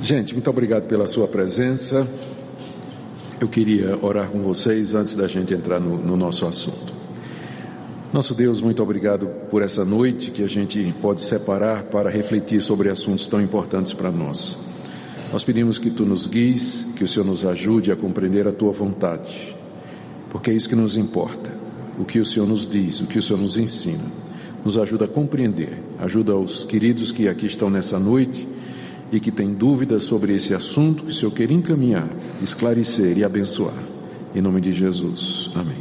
Gente, muito obrigado pela sua presença. Eu queria orar com vocês antes da gente entrar no nosso assunto. Nosso Deus, muito obrigado por essa noite que a gente pode separar para refletir sobre assuntos tão importantes para nós. Nós pedimos que Tu nos guies, que o Senhor nos ajude a compreender a Tua vontade, porque é isso que nos importa. O que o Senhor nos diz, o que o Senhor nos ensina, nos ajuda a compreender. Ajuda os queridos que aqui estão nessa noite e que têm dúvidas sobre esse assunto que o Senhor quer encaminhar, esclarecer e abençoar. Em nome de Jesus. Amém.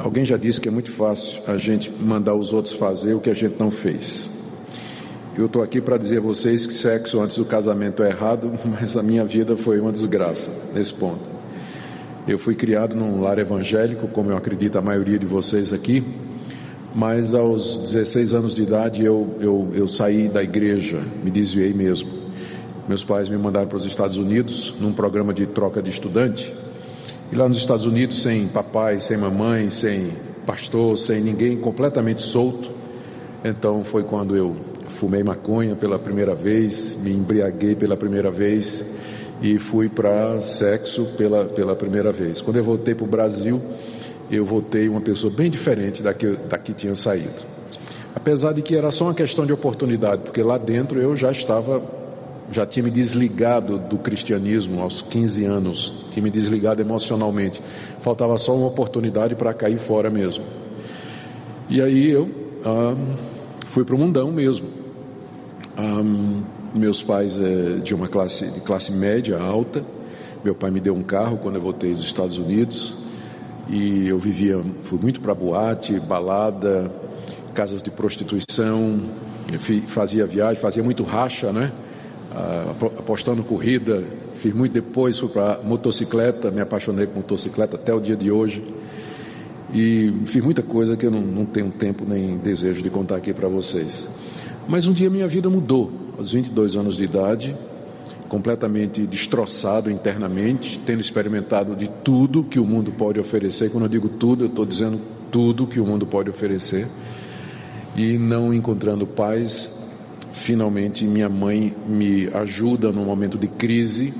Alguém já disse que é muito fácil a gente mandar os outros fazer o que a gente não fez. Eu estou aqui para dizer a vocês que sexo antes do casamento é errado, mas a minha vida foi uma desgraça nesse ponto. Eu fui criado num lar evangélico, como eu acredito a maioria de vocês aqui, mas aos 16 anos de idade eu saí da igreja, me desviei mesmo. Meus pais me mandaram para os Estados Unidos num programa de troca de estudante, e lá nos Estados Unidos, sem papai, sem mamãe, sem pastor, sem ninguém, completamente solto. Então foi quando eu fumei maconha pela primeira vez, me embriaguei pela primeira vez e fui para sexo pela primeira vez. Quando eu voltei para o Brasil, eu voltei uma pessoa bem diferente daqui tinha saído. Apesar de que era só uma questão de oportunidade, porque lá dentro eu já tinha me desligado do cristianismo aos 15 anos, tinha me desligado emocionalmente. Faltava só uma oportunidade para cair fora mesmo. E aí eu fui para o mundão mesmo. Meus pais de uma classe média alta. Meu pai me deu um carro quando eu voltei dos Estados Unidos. E eu fui muito para boate, balada, casas de prostituição, fazia viagem, fazia muito racha, né? Apostando corrida, fiz muito depois, fui para motocicleta, me apaixonei por motocicleta até o dia de hoje. E fiz muita coisa que eu não tenho tempo nem desejo de contar aqui para vocês. Mas um dia minha vida mudou, aos 22 anos de idade, completamente destroçado internamente, tendo experimentado de tudo que o mundo pode oferecer. Quando eu digo tudo, eu estou dizendo tudo que o mundo pode oferecer, e não encontrando paz. Finalmente minha mãe me ajuda num momento de crise,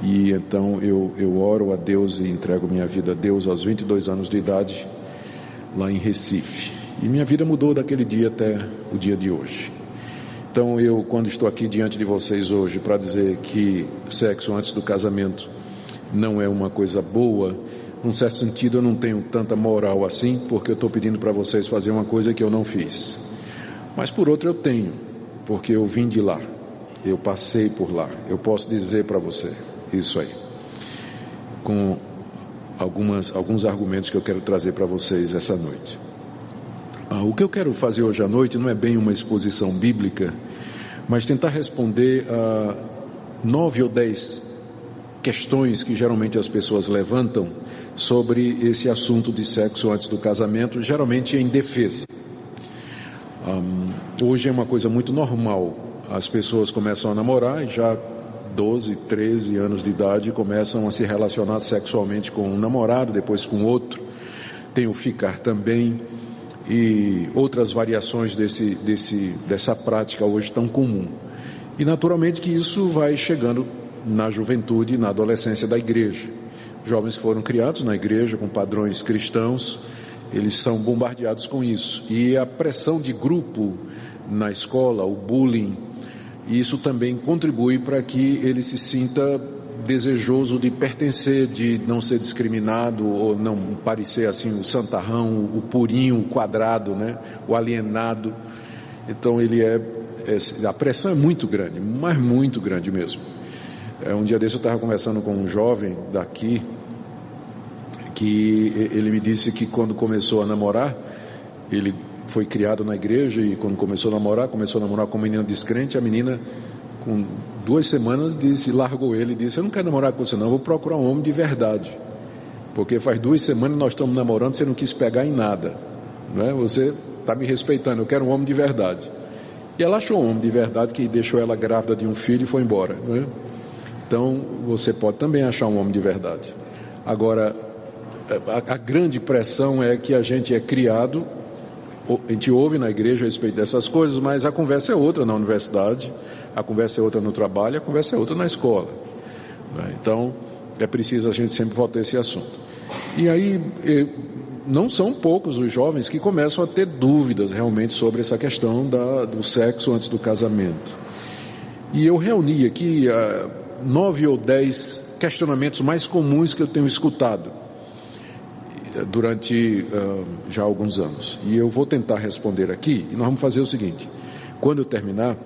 e então eu oro a Deus e entrego minha vida a Deus aos 22 anos de idade, lá em Recife, e minha vida mudou daquele dia até o dia de hoje. Então quando estou aqui diante de vocês hoje para dizer que sexo antes do casamento não é uma coisa boa, num certo sentido eu não tenho tanta moral assim, porque eu estou pedindo para vocês fazer uma coisa que eu não fiz. Mas por outro eu tenho, porque eu vim de lá, eu passei por lá, eu posso dizer para você isso aí, com alguns argumentos que eu quero trazer para vocês essa noite. O que eu quero fazer hoje à noite não é bem uma exposição bíblica, mas tentar responder a 9 ou 10 questões que geralmente as pessoas levantam sobre esse assunto de sexo antes do casamento, geralmente em defesa. Hoje é uma coisa muito normal, as pessoas começam a namorar e já 12, 13 anos de idade começam a se relacionar sexualmente com um namorado, depois com outro, tem o ficar também, e outras variações dessa prática hoje tão comum. E naturalmente que isso vai chegando na juventude e na adolescência da igreja. Jovens que foram criados na igreja com padrões cristãos, eles são bombardeados com isso. E a pressão de grupo na escola, o bullying, isso também contribui para que ele se sinta desejoso de pertencer, de não ser discriminado ou não parecer assim o santarrão, o purinho, o quadrado, né? O alienado. Então a pressão é muito grande, mas muito grande mesmo. Um dia desse eu estava conversando com um jovem daqui, que ele me disse que quando começou a namorar, ele foi criado na igreja e quando começou a namorar com uma menina descrente. A menina, com 2 semanas, largou ele e disse: eu não quero namorar com você não, eu vou procurar um homem de verdade, porque faz 2 semanas nós estamos namorando, você não quis pegar em nada, não é? Você está me respeitando, eu quero um homem de verdade. E ela achou um homem de verdade que deixou ela grávida de um filho e foi embora, não é? Então você pode também achar um homem de verdade. Agora, a grande pressão é que a gente é criado a gente ouve na igreja a respeito dessas coisas, mas a conversa é outra na universidade, a conversa é outra no trabalho, a conversa é outra na escola, né? Então, é preciso a gente sempre voltar a esse assunto. E aí, não são poucos os jovens que começam a ter dúvidas realmente sobre essa questão do sexo antes do casamento. E eu reuni aqui 9 ou 10 questionamentos mais comuns que eu tenho escutado durante já alguns anos. E eu vou tentar responder aqui, e nós vamos fazer o seguinte: quando eu terminar,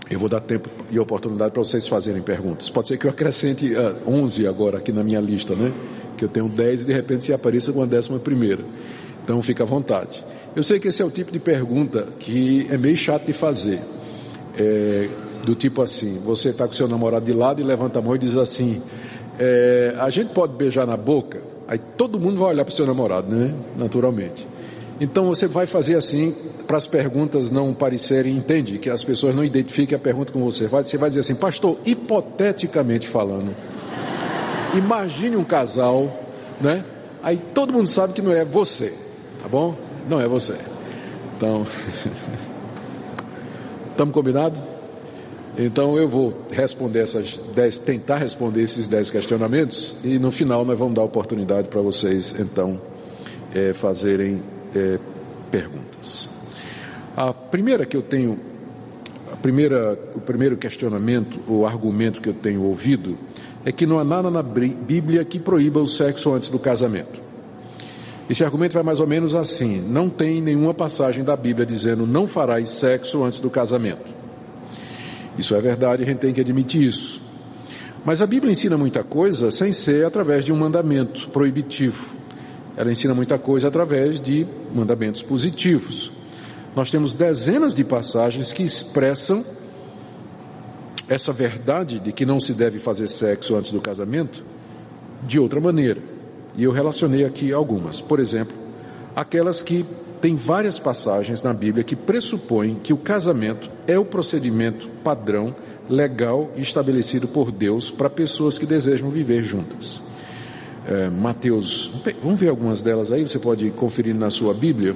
eu vou dar tempo e oportunidade para vocês fazerem perguntas. Pode ser que eu acrescente 11 agora aqui na minha lista, né? Que eu tenho 10 e de repente se apareça com a 11ª. Então fica à vontade. Eu sei que esse é o tipo de pergunta que é meio chato de fazer. Do tipo assim, você está com seu namorado de lado e levanta a mão e diz assim, a gente pode beijar na boca? Aí todo mundo vai olhar para o seu namorado, né? Naturalmente. Então você vai fazer assim, para as perguntas não parecerem, entende? Que as pessoas não identifiquem a pergunta com você. Você vai dizer assim, pastor, hipoteticamente falando, imagine um casal, né? Aí todo mundo sabe que não é você, tá bom? Não é você. Então, estamos combinados? Então eu vou responder tentar responder esses 10 questionamentos e no final nós vamos dar oportunidade para vocês então fazerem perguntas. A primeira que eu tenho, o primeiro questionamento, o argumento que eu tenho ouvido é que não há nada na Bíblia que proíba o sexo antes do casamento. Esse argumento vai mais ou menos assim: não tem nenhuma passagem da Bíblia dizendo não farás sexo antes do casamento. Isso é verdade, a gente tem que admitir isso. Mas a Bíblia ensina muita coisa sem ser através de um mandamento proibitivo. Ela ensina muita coisa através de mandamentos positivos. Nós temos dezenas de passagens que expressam essa verdade de que não se deve fazer sexo antes do casamento de outra maneira. E eu relacionei aqui algumas. Por exemplo, aquelas que tem várias passagens na Bíblia que pressupõem que o casamento é o procedimento padrão, legal e estabelecido por Deus para pessoas que desejam viver juntas. Mateus, vamos ver algumas delas aí, você pode conferir na sua Bíblia.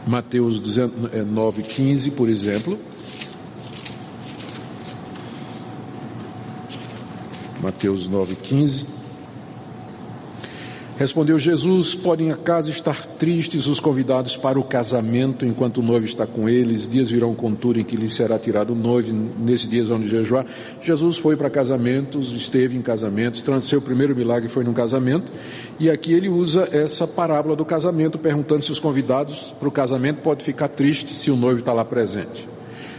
Mateus 9:15, por exemplo. Mateus 9:15. Respondeu Jesus, podem acaso estar tristes os convidados para o casamento, enquanto o noivo está com eles? Dias virão, contudo, em que lhes será tirado o noivo, nesses dias onde jejuar. Jesus foi para casamentos, esteve em casamentos, seu primeiro milagre foi num casamento, e aqui ele usa essa parábola do casamento, perguntando se os convidados para o casamento podem ficar tristes se o noivo está lá presente.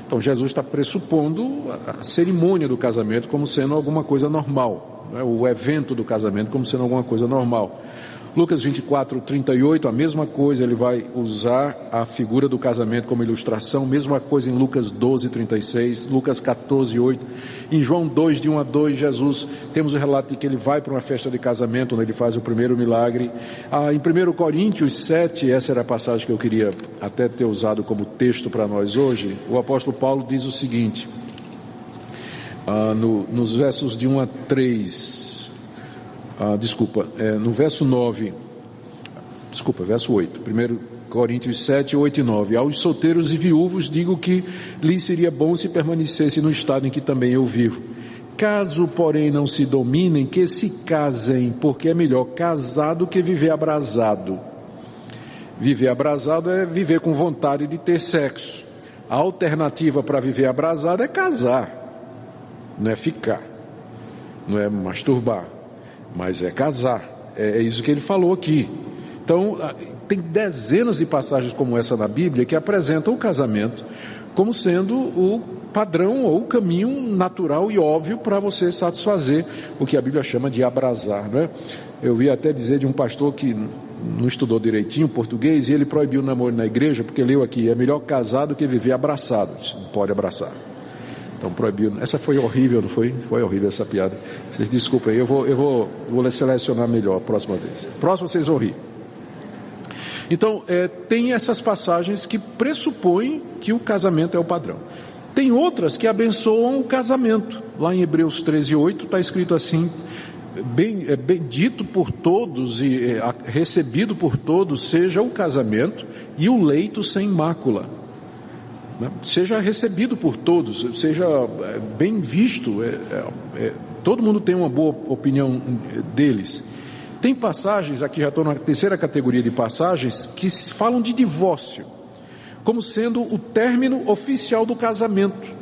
Então Jesus está pressupondo a cerimônia do casamento como sendo alguma coisa normal, né? O evento do casamento como sendo alguma coisa normal. Lucas 24:38, a mesma coisa, ele vai usar a figura do casamento como ilustração, mesma coisa em Lucas 12:36, Lucas 14:8, em João 2, de 1 a 2, Jesus, temos o relato de que ele vai para uma festa de casamento, onde ele faz o primeiro milagre. Em 1 Coríntios 7, essa era a passagem que eu queria até ter usado como texto para nós hoje, o apóstolo Paulo diz o seguinte, nos versos de 1 a 3, no verso 8, 1 Coríntios 7, 8 e 9. Aos solteiros e viúvos digo que lhes seria bom se permanecessem no estado em que também eu vivo. Caso, porém, não se dominem, que se casem, porque é melhor casar do que viver abrasado. Viver abrasado é viver com vontade de ter sexo. A alternativa para viver abrasado é casar, não é ficar, não é masturbar, mas é casar. É isso que ele falou aqui. Então, tem dezenas de passagens como essa na Bíblia que apresentam o casamento como sendo o padrão ou o caminho natural e óbvio para você satisfazer o que a Bíblia chama de abrasar, não é? Eu vi até dizer de um pastor que não estudou direitinho português e ele proibiu o namoro na igreja porque leu aqui, é melhor casar do que viver abraçado. Não pode abraçar. Então proibiu. Essa foi horrível, não foi? Foi horrível essa piada. Vocês desculpem, eu vou selecionar melhor a próxima vez. Próximo vocês vão rir. Então, tem essas passagens que pressupõem que o casamento é o padrão. Tem outras que abençoam o casamento. Lá em Hebreus 13:8 está escrito assim, bem dito por todos e recebido por todos seja o casamento e o leito sem mácula, né? Seja recebido por todos, seja bem visto, todo mundo tem uma boa opinião deles. Tem passagens, aqui já estou na terceira categoria de passagens, que falam de divórcio, como sendo o término oficial do casamento,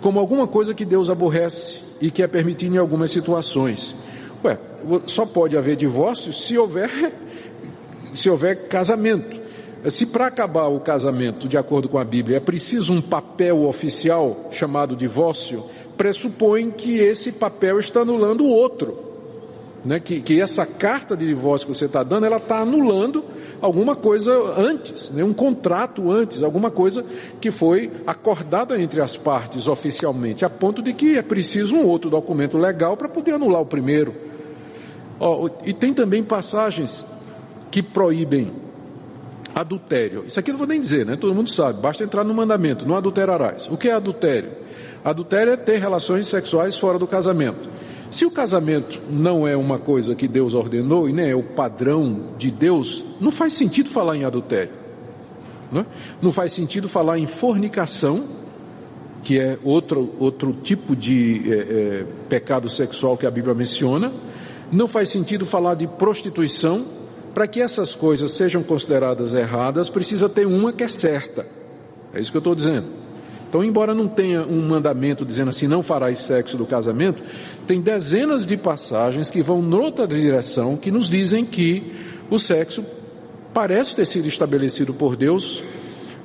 como alguma coisa que Deus aborrece e que é permitido em algumas situações. Só pode haver divórcio se houver casamento. Se para acabar o casamento, de acordo com a Bíblia, é preciso um papel oficial chamado divórcio, pressupõe que esse papel está anulando o outro, né? Que essa carta de divórcio que você está dando, ela está anulando alguma coisa antes, né? Um contrato antes, alguma coisa que foi acordada entre as partes oficialmente, a ponto de que é preciso um outro documento legal para poder anular o primeiro. E tem também passagens que proíbem adultério. Isso aqui eu não vou nem dizer, né? Todo mundo sabe, basta entrar no mandamento, não adulterarás. O que é adultério? Adultério é ter relações sexuais fora do casamento. Se o casamento não é uma coisa que Deus ordenou e nem é o padrão de Deus, não faz sentido falar em adultério, né? Não faz sentido falar em fornicação, que é outro tipo de pecado sexual que a Bíblia menciona. Não faz sentido falar de prostituição. Para que essas coisas sejam consideradas erradas, precisa ter uma que é certa. É isso que eu estou dizendo. Então, embora não tenha um mandamento dizendo assim, não farás sexo do casamento, tem dezenas de passagens que vão noutra direção, que nos dizem que o sexo parece ter sido estabelecido por Deus,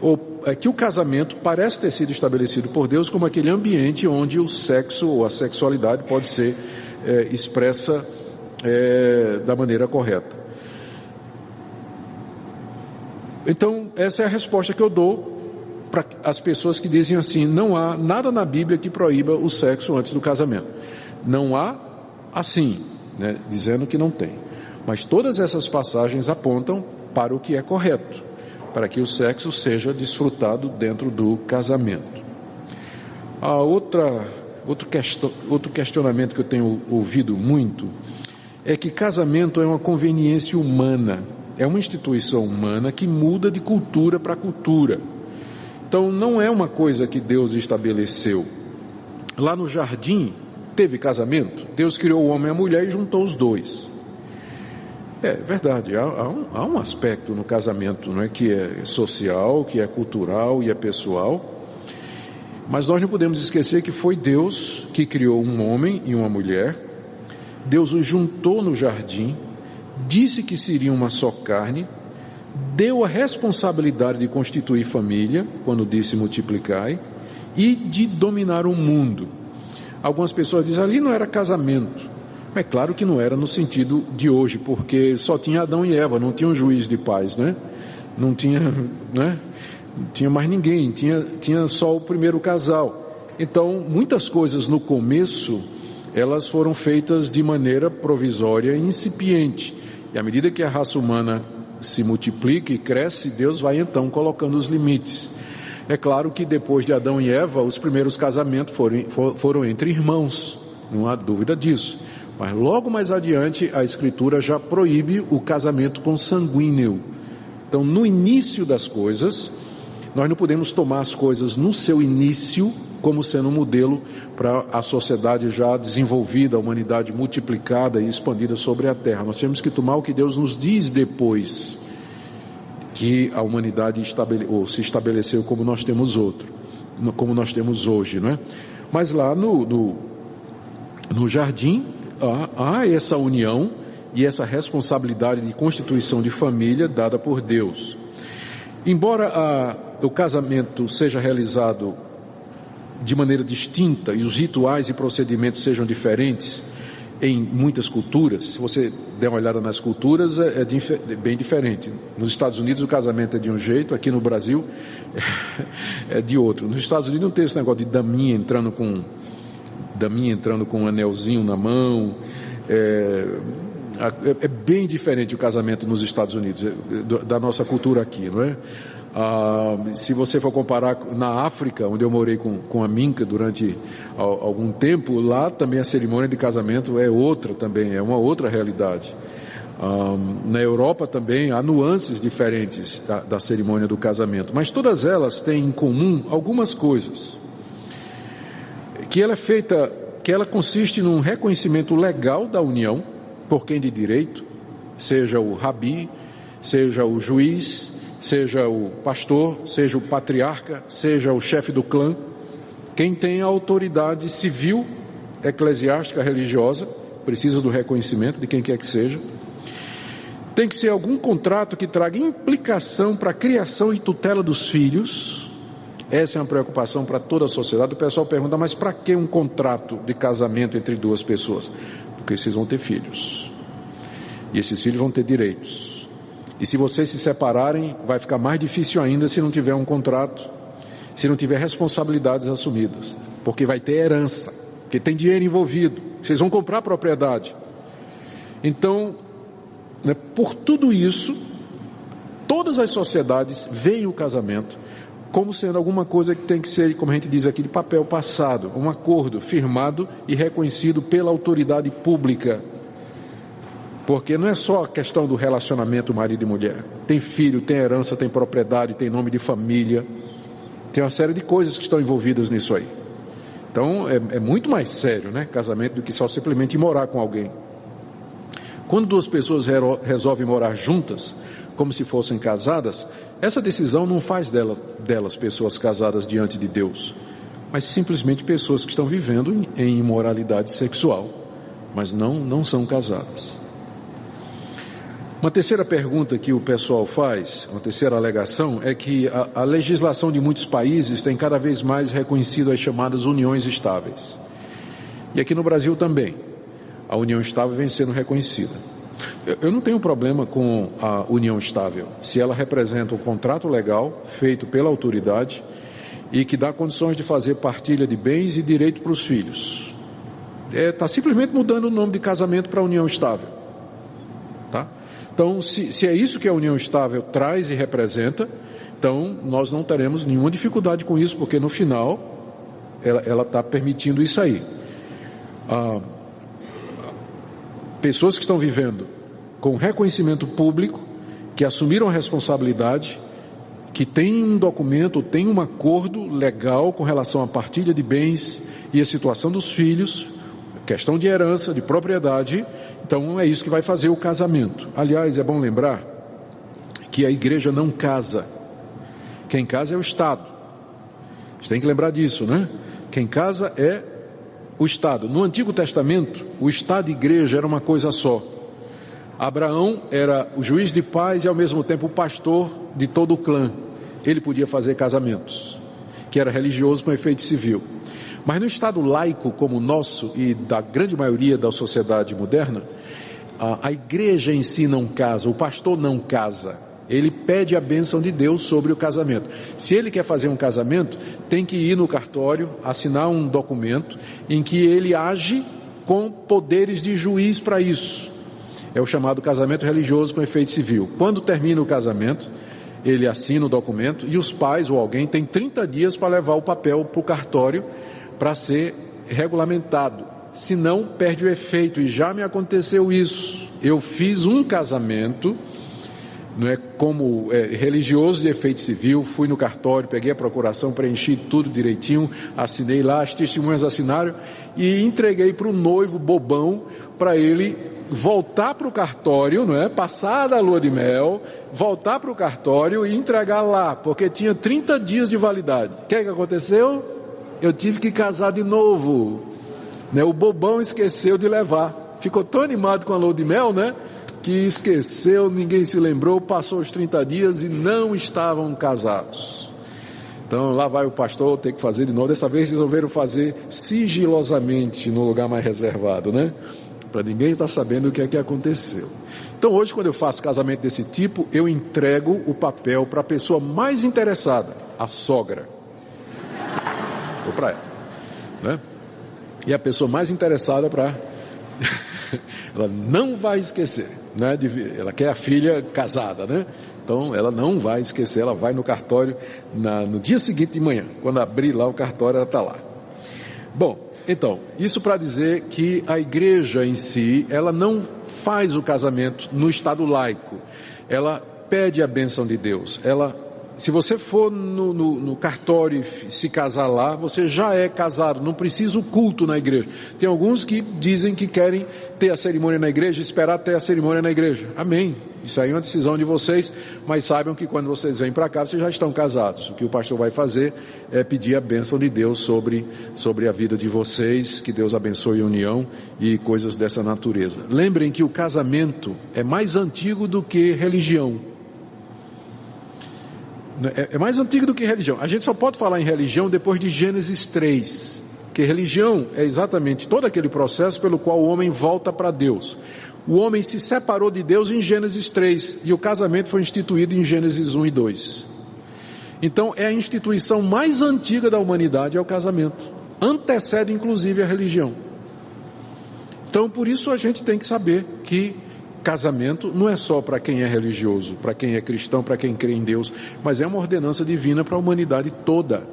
ou que o casamento parece ter sido estabelecido por Deus como aquele ambiente onde o sexo ou a sexualidade pode ser expressa da maneira correta. Então, essa é a resposta que eu dou para as pessoas que dizem assim, não há nada na Bíblia que proíba o sexo antes do casamento. Não há assim, né, dizendo que não tem. Mas todas essas passagens apontam para o que é correto, para que o sexo seja desfrutado dentro do casamento. Outro questionamento que eu tenho ouvido muito é que casamento é uma conveniência humana. É uma instituição humana que muda de cultura para cultura. Então não é uma coisa que Deus estabeleceu. Lá no jardim teve casamento. Deus criou o homem e a mulher e juntou os dois. É verdade, há um aspecto no casamento, não é, que é social, que é cultural e é pessoal. Mas nós não podemos esquecer que foi Deus que criou um homem e uma mulher. Deus os juntou no jardim, disse que seria uma só carne, deu a responsabilidade de constituir família, quando disse multiplicai, e de dominar o mundo. Algumas pessoas dizem, ali não era casamento. É claro que não era no sentido de hoje, porque só tinha Adão e Eva, não tinha um juiz de paz, né? Não tinha, né? Não tinha mais ninguém, tinha só o primeiro casal. Então, muitas coisas no começo, elas foram feitas de maneira provisória e incipiente. E à medida que a raça humana se multiplica e cresce, Deus vai então colocando os limites. É claro que depois de Adão e Eva, os primeiros casamentos foram entre irmãos, não há dúvida disso. Mas logo mais adiante, a Escritura já proíbe o casamento consanguíneo. Então, no início das coisas, nós não podemos tomar as coisas no seu início como sendo um modelo para a sociedade já desenvolvida, a humanidade multiplicada e expandida sobre a terra. Nós temos que tomar o que Deus nos diz depois que a humanidade se estabeleceu como nós temos hoje, não é? Mas lá no jardim há essa união e essa responsabilidade de constituição de família dada por Deus. Embora o casamento seja realizado de maneira distinta e os rituais e procedimentos sejam diferentes em muitas culturas, se você der uma olhada nas culturas, é bem diferente. Nos Estados Unidos o casamento é de um jeito, aqui no Brasil é de outro. Nos Estados Unidos não tem esse negócio de daminha entrando com um anelzinho na mão. É bem diferente o casamento nos Estados Unidos da nossa cultura aqui, não é? Se você for comparar na África, onde eu morei com a Minca durante algum tempo, lá também a cerimônia de casamento é outra também, é uma outra realidade. Na Europa também há nuances diferentes da cerimônia do casamento, mas todas elas têm em comum algumas coisas. Que ela é feita, que ela consiste num reconhecimento legal da união por quem de direito, seja o rabi, seja o juiz, seja o pastor, seja o patriarca, seja o chefe do clã, quem tem a autoridade civil, eclesiástica, religiosa, precisa do reconhecimento de quem quer que seja. Tem que ser algum contrato que traga implicação para a criação e tutela dos filhos. Essa é uma preocupação para toda a sociedade. O pessoal pergunta, mas para que um contrato de casamento entre duas pessoas? Porque vocês vão ter filhos. E esses filhos vão ter direitos. E se vocês se separarem, vai ficar mais difícil ainda se não tiver um contrato, se não tiver responsabilidades assumidas. Porque vai ter herança, porque tem dinheiro envolvido. Vocês vão comprar propriedade. Então, por tudo isso, todas as sociedades veem o casamento como sendo alguma coisa que tem que ser, como a gente diz aqui, de papel passado, um acordo firmado e reconhecido pela autoridade pública. Porque não é só a questão do relacionamento marido e mulher. Tem filho, tem herança, tem propriedade, tem nome de família, tem uma série de coisas que estão envolvidas nisso aí. Então é muito mais sério, né, casamento, do que só simplesmente morar com alguém. Quando duas pessoas resolvem morar juntas, como se fossem casadas, essa decisão não faz delas pessoas casadas diante de Deus, mas simplesmente pessoas que estão vivendo em imoralidade sexual, mas não são casadas. Uma terceira pergunta que o pessoal faz, uma terceira alegação, é que a legislação de muitos países tem cada vez mais reconhecido as chamadas uniões estáveis. E aqui no Brasil também, a união estável vem sendo reconhecida. Eu não tenho problema com a união estável, se ela representa um contrato legal feito pela autoridade e que dá condições de fazer partilha de bens e direito para os filhos. Está simplesmente mudando o nome de casamento para união estável. Tá? Então, se é isso que a união estável traz e representa, então nós não teremos nenhuma dificuldade com isso, porque no final ela está permitindo isso aí. Pessoas que estão vivendo com reconhecimento público, que assumiram a responsabilidade, que têm um documento, têm um acordo legal com relação à partilha de bens e a situação dos filhos, questão de herança, de propriedade, então é isso que vai fazer o casamento. Aliás, é bom lembrar que a igreja não casa. Quem casa é o Estado. Você tem que lembrar disso, né? Quem casa é o Estado. No Antigo Testamento, o Estado e a igreja era uma coisa só. Abraão era o juiz de paz e ao mesmo tempo o pastor de todo o clã. Ele podia fazer casamentos, que era religioso com efeito civil. Mas no Estado laico como o nosso e da grande maioria da sociedade moderna, a igreja em si não casa, o pastor não casa. Ele pede a bênção de Deus sobre o casamento. Se ele quer fazer um casamento, tem que ir no cartório, assinar um documento em que ele age com poderes de juiz para isso. É o chamado casamento religioso com efeito civil. Quando termina o casamento, ele assina o documento e os pais ou alguém tem 30 dias para levar o papel para o cartório para ser regulamentado. Senão perde o efeito, e já me aconteceu isso. Eu fiz um casamento, não é como religioso de efeito civil, fui no cartório, peguei a procuração, preenchi tudo direitinho, assinei lá, as testemunhas assinaram e entreguei para o noivo bobão, para ele voltar para o cartório, não é? Passar da lua de mel, voltar para o cartório e entregar lá, porque tinha 30 dias de validade. O que aconteceu? Eu tive que casar de novo, né? O bobão esqueceu de levar, ficou tão animado com a lua de mel, né? Que esqueceu, ninguém se lembrou, passou os 30 dias e não estavam casados. Então lá vai o pastor ter que fazer de novo. Dessa vez resolveram fazer sigilosamente no lugar mais reservado, né? Para ninguém estar sabendo o que é que aconteceu. Então hoje, quando eu faço casamento desse tipo, eu entrego o papel para a pessoa mais interessada, a sogra. Estou para ela, né? E a pessoa mais interessada para Ela não vai esquecer, né? Ela quer a filha casada, né? Então ela não vai esquecer, ela vai no cartório no dia seguinte de manhã. Quando abrir lá o cartório, ela está lá. Bom, então, isso para dizer que a igreja em si, ela não faz o casamento no estado laico. Ela pede a bênção de Deus. Se você for no cartório e se casar lá, você já é casado, não precisa o culto na igreja. Tem alguns que dizem que querem ter a cerimônia na igreja, esperar ter a cerimônia na igreja. Amém. Isso aí é uma decisão de vocês, mas saibam que quando vocês vêm para cá, vocês já estão casados. O que o pastor vai fazer é pedir a bênção de Deus sobre a vida de vocês, que Deus abençoe a união e coisas dessa natureza. Lembrem que o casamento é mais antigo do que religião. É mais antigo do que religião. A gente só pode falar em religião depois de Gênesis 3, que religião é exatamente todo aquele processo pelo qual o homem volta para Deus. O homem se separou de Deus em Gênesis 3 e o casamento foi instituído em Gênesis 1 e 2. Então é a instituição mais antiga da humanidade, é o casamento. Antecede inclusive a religião. Então por isso a gente tem que saber que casamento não é só para quem é religioso, para quem é cristão, para quem crê em Deus, mas é uma ordenança divina para a humanidade toda.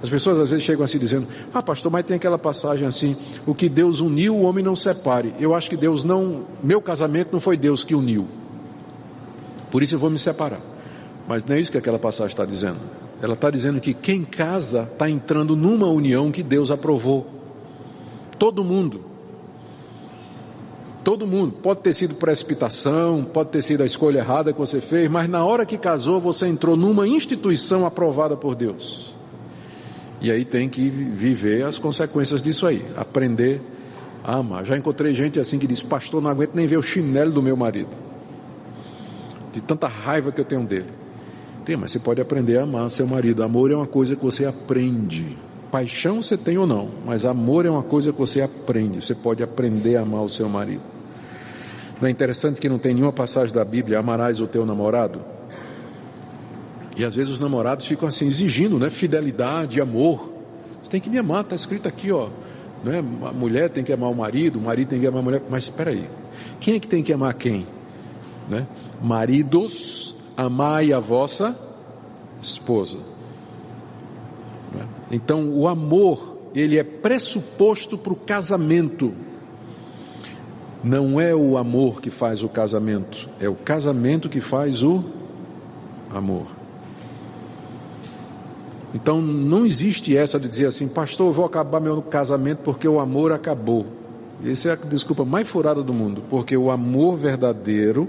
As pessoas às vezes chegam assim dizendo, pastor, mas tem aquela passagem assim, o que Deus uniu, o homem não separe. Eu acho que meu casamento não foi Deus que uniu, por isso eu vou me separar. Mas não é isso que aquela passagem está dizendo. Ela está dizendo que quem casa está entrando numa união que Deus aprovou. Todo mundo, pode ter sido precipitação, pode ter sido a escolha errada que você fez, mas na hora que casou você entrou numa instituição aprovada por Deus. E aí tem que viver as consequências disso aí, aprender a amar. Já encontrei gente assim que diz, pastor, não aguento nem ver o chinelo do meu marido, de tanta raiva que eu tenho dele. Mas você pode aprender a amar seu marido. Amor é uma coisa que você aprende. Paixão você tem ou não, mas amor é uma coisa que você aprende. Você pode aprender a amar o seu marido. Não é interessante que não tem nenhuma passagem da Bíblia, amarás o teu namorado? E às vezes os namorados ficam assim, exigindo, né? Fidelidade, amor. Você tem que me amar, está escrito aqui, ó. Né? A mulher tem que amar o marido tem que amar a mulher. Mas espera aí, quem é que tem que amar quem? Né? Maridos, amai a vossa esposa. Né? Então o amor, ele é pressuposto para o casamento. Não é o amor que faz o casamento, é o casamento que faz o amor. Então não existe essa de dizer assim, pastor, eu vou acabar meu casamento porque o amor acabou. Essa é a desculpa mais furada do mundo, porque o amor verdadeiro,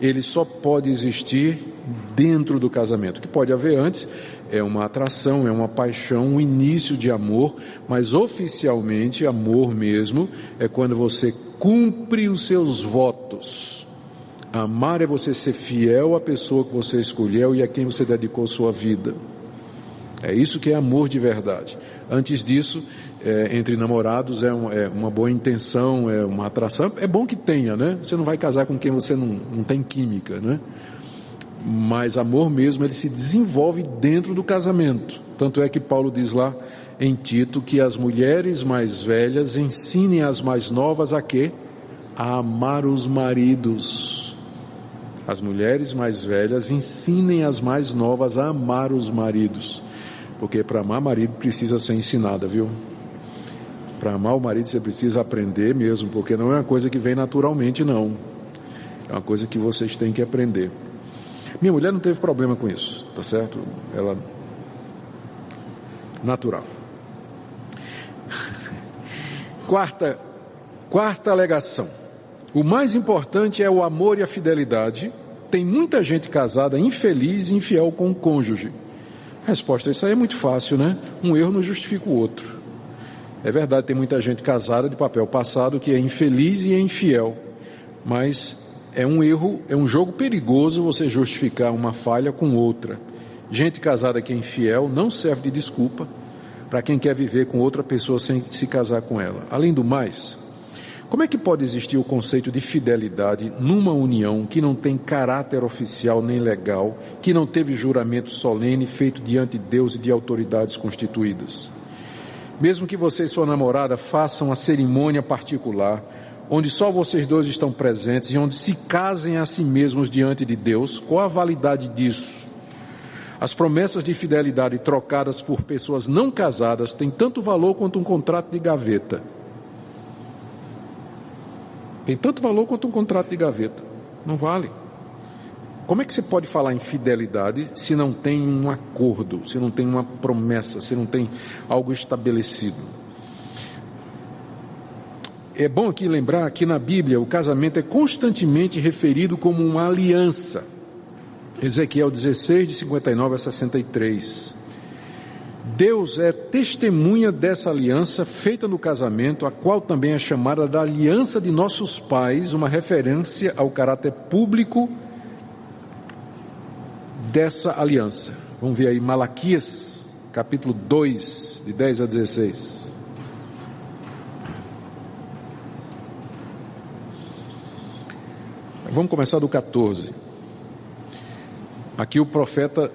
ele só pode existir dentro do casamento. O que pode haver antes é uma atração, é uma paixão, um início de amor, mas oficialmente amor mesmo é quando você cumpre os seus votos. Amar é você ser fiel à pessoa que você escolheu e a quem você dedicou sua vida. É isso que é amor de verdade. Antes disso, entre namorados é uma boa intenção, é uma atração. É bom que tenha, né? Você não vai casar com quem você não tem química, né? Mas amor mesmo, ele se desenvolve dentro do casamento. Tanto é que Paulo diz lá em Tito que as mulheres mais velhas ensinem as mais novas a quê? A amar os maridos. As mulheres mais velhas ensinem as mais novas a amar os maridos. Porque para amar marido precisa ser ensinada, viu? Para amar o marido você precisa aprender mesmo, porque não é uma coisa que vem naturalmente, não. É uma coisa que vocês têm que aprender. Minha mulher não teve problema com isso, tá certo? Ela... natural. Quarta alegação. O mais importante é o amor e a fidelidade. Tem muita gente casada infeliz e infiel com o cônjuge. A resposta a isso aí é muito fácil, né? Um erro não justifica o outro. É verdade, tem muita gente casada de papel passado que é infeliz e é infiel. Mas é um erro, é um jogo perigoso você justificar uma falha com outra. Gente casada que é infiel não serve de desculpa para quem quer viver com outra pessoa sem se casar com ela. Além do mais, como é que pode existir o conceito de fidelidade numa união que não tem caráter oficial nem legal, que não teve juramento solene feito diante de Deus e de autoridades constituídas? Mesmo que você e sua namorada façam a cerimônia particular, onde só vocês dois estão presentes e onde se casem a si mesmos diante de Deus, qual a validade disso? As promessas de fidelidade trocadas por pessoas não casadas têm tanto valor quanto um contrato de gaveta. Tem tanto valor quanto um contrato de gaveta. Não vale. Como é que você pode falar em fidelidade se não tem um acordo, se não tem uma promessa, se não tem algo estabelecido? É bom aqui lembrar que na Bíblia o casamento é constantemente referido como uma aliança. Ezequiel 16, de 59 a 63. Deus é testemunha dessa aliança feita no casamento, a qual também é chamada da aliança de nossos pais, uma referência ao caráter público dessa aliança. Vamos ver aí Malaquias, capítulo 2, de 10 a 16. Vamos começar do 14. Aqui o profeta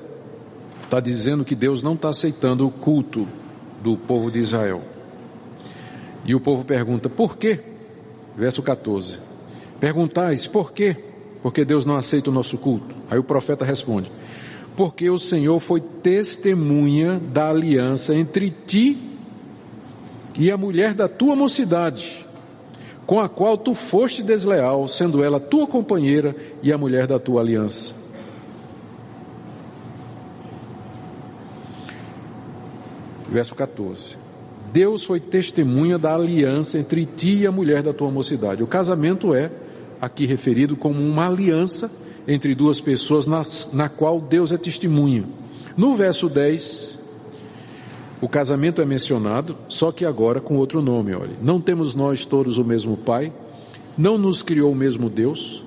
está dizendo que Deus não está aceitando o culto do povo de Israel. E o povo pergunta, por quê? Verso 14. Perguntais, por quê? Porque Deus não aceita o nosso culto. Aí o profeta responde, porque o Senhor foi testemunha da aliança entre ti e a mulher da tua mocidade, com a qual tu foste desleal, sendo ela tua companheira e a mulher da tua aliança. Verso 14. Deus foi testemunha da aliança entre ti e a mulher da tua mocidade. O casamento é aqui referido como uma aliança entre duas pessoas na qual Deus é testemunha. No verso 10, o casamento é mencionado, só que agora com outro nome, olha. Não temos nós todos o mesmo Pai? Não nos criou o mesmo Deus?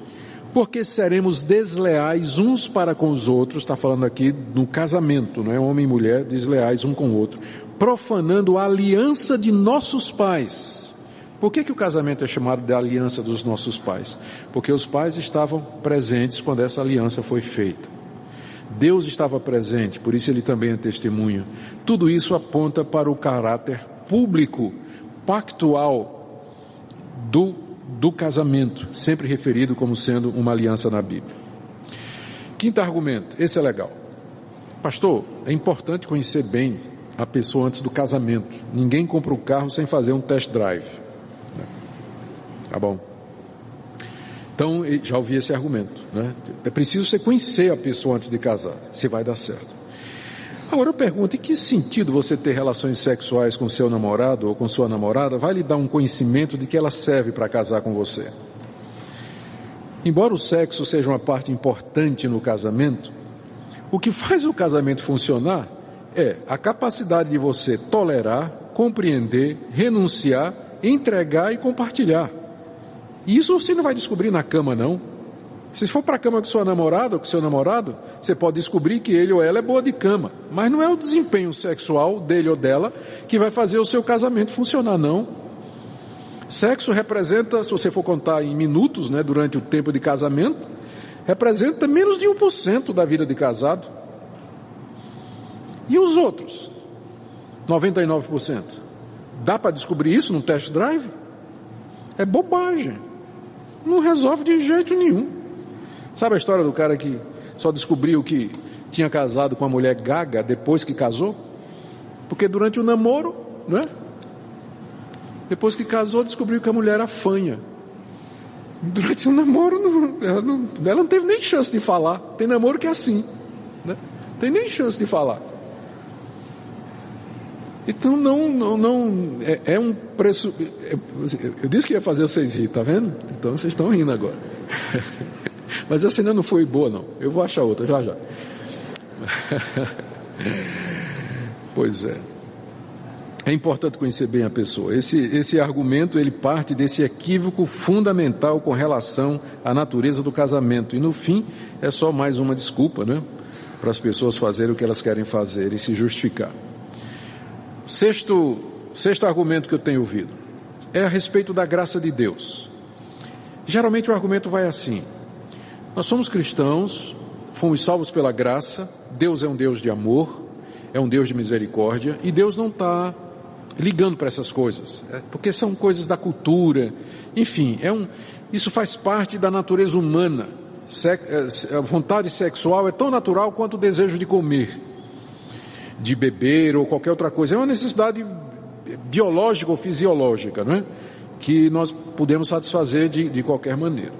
Porque seremos desleais uns para com os outros, está falando aqui no casamento, não é? Homem e mulher desleais um com o outro, profanando a aliança de nossos pais. Por que o casamento é chamado de aliança dos nossos pais? Porque os pais estavam presentes quando essa aliança foi feita. Deus estava presente, por isso ele também é testemunha. Tudo isso aponta para o caráter público, pactual do casamento, sempre referido como sendo uma aliança na Bíblia. Quinto argumento, esse é legal. Pastor, é importante conhecer bem a pessoa antes do casamento. Ninguém compra um carro sem fazer um test drive. Tá bom. Então, já ouvi esse argumento, né? É preciso você conhecer a pessoa antes de casar, se vai dar certo. Agora eu pergunto, em que sentido você ter relações sexuais com seu namorado ou com sua namorada vai lhe dar um conhecimento de que ela serve para casar com você? Embora o sexo seja uma parte importante no casamento, o que faz o casamento funcionar é a capacidade de você tolerar, compreender, renunciar, entregar e compartilhar. E isso você não vai descobrir na cama, não. Se for para a cama com sua namorada ou com seu namorado, você pode descobrir que ele ou ela é boa de cama. Mas não é o desempenho sexual dele ou dela que vai fazer o seu casamento funcionar, não. Sexo representa, se você for contar em minutos, né, durante o tempo de casamento, representa menos de 1% da vida de casado. E os outros? 99%. Dá para descobrir isso num test drive? É bobagem. Não resolve de jeito nenhum. Sabe a história do cara que só descobriu que tinha casado com uma mulher gaga depois que casou? Porque durante o namoro, não é? Depois que casou, descobriu que a mulher era fanha. Durante o namoro, ela não teve nem chance de falar. Tem namoro que é assim, né? Tem nem chance de falar. Então é um preço. Eu disse que ia fazer vocês rir, tá vendo? Então vocês estão rindo agora. Mas essa ainda não foi boa, não. Eu vou achar outra, já. Pois é. É importante conhecer bem a pessoa. Esse argumento, ele parte desse equívoco fundamental com relação à natureza do casamento. E no fim, é só mais uma desculpa, né? Para as pessoas fazerem o que elas querem fazer e se justificar. Sexto argumento que eu tenho ouvido é a respeito da graça de Deus. Geralmente o argumento vai assim: nós somos cristãos, fomos salvos pela graça, Deus é um Deus de amor, é um Deus de misericórdia, e Deus não está ligando para essas coisas, porque são coisas da cultura, enfim, isso faz parte da natureza humana. A vontade sexual é tão natural quanto o desejo de comer, de beber ou qualquer outra coisa. É uma necessidade biológica ou fisiológica, não é? Que nós podemos satisfazer de qualquer maneira.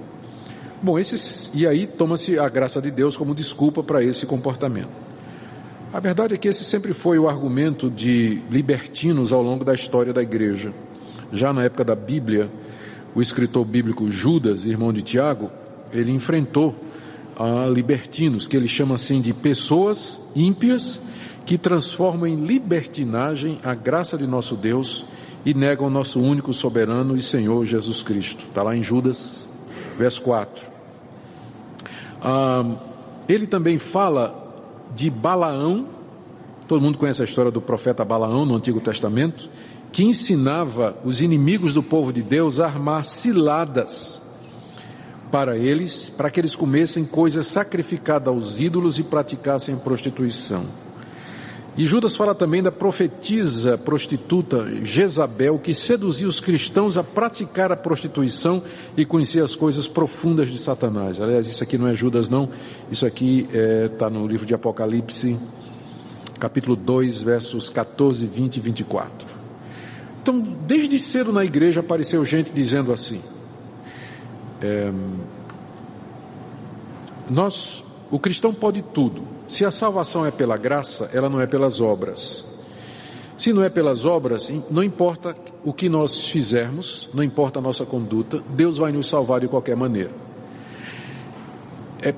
Bom, e aí toma-se a graça de Deus como desculpa para esse comportamento. A verdade é que esse sempre foi o argumento de libertinos ao longo da história da igreja. Já na época da Bíblia, o escritor bíblico Judas, irmão de Tiago, ele enfrentou a libertinos, que ele chama assim de pessoas ímpias que transformam em libertinagem a graça de nosso Deus e negam o nosso único soberano e Senhor Jesus Cristo. Está lá em Judas, verso 4. Ele também fala de Balaão. Todo mundo conhece a história do profeta Balaão no Antigo Testamento, que ensinava os inimigos do povo de Deus a armar ciladas para que eles comessem coisas sacrificadas aos ídolos e praticassem prostituição. E Judas fala também da profetisa prostituta Jezabel, que seduzia os cristãos a praticar a prostituição e conhecer as coisas profundas de Satanás. Aliás, isso aqui não é Judas não, isso aqui está no livro de Apocalipse, capítulo 2, versos 14, 20 e 24. Então, desde cedo na igreja apareceu gente dizendo assim, o cristão pode tudo. Se a salvação é pela graça, ela não é pelas obras. Se não é pelas obras, não importa o que nós fizermos, não importa a nossa conduta, Deus vai nos salvar de qualquer maneira.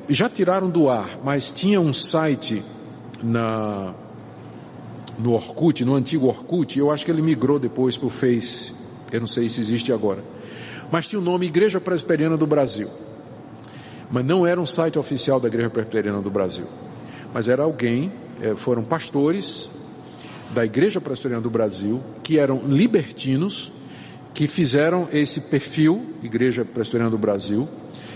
Já tiraram do ar, mas tinha um site no Orkut, no antigo Orkut, eu acho que ele migrou depois para o Face, eu não sei se existe agora, mas tinha o nome Igreja Presbiteriana do Brasil, mas não era um site oficial da Igreja Presbiteriana do Brasil, mas era foram pastores da Igreja Presbiteriana do Brasil, que eram libertinos, que fizeram esse perfil, Igreja Presbiteriana do Brasil,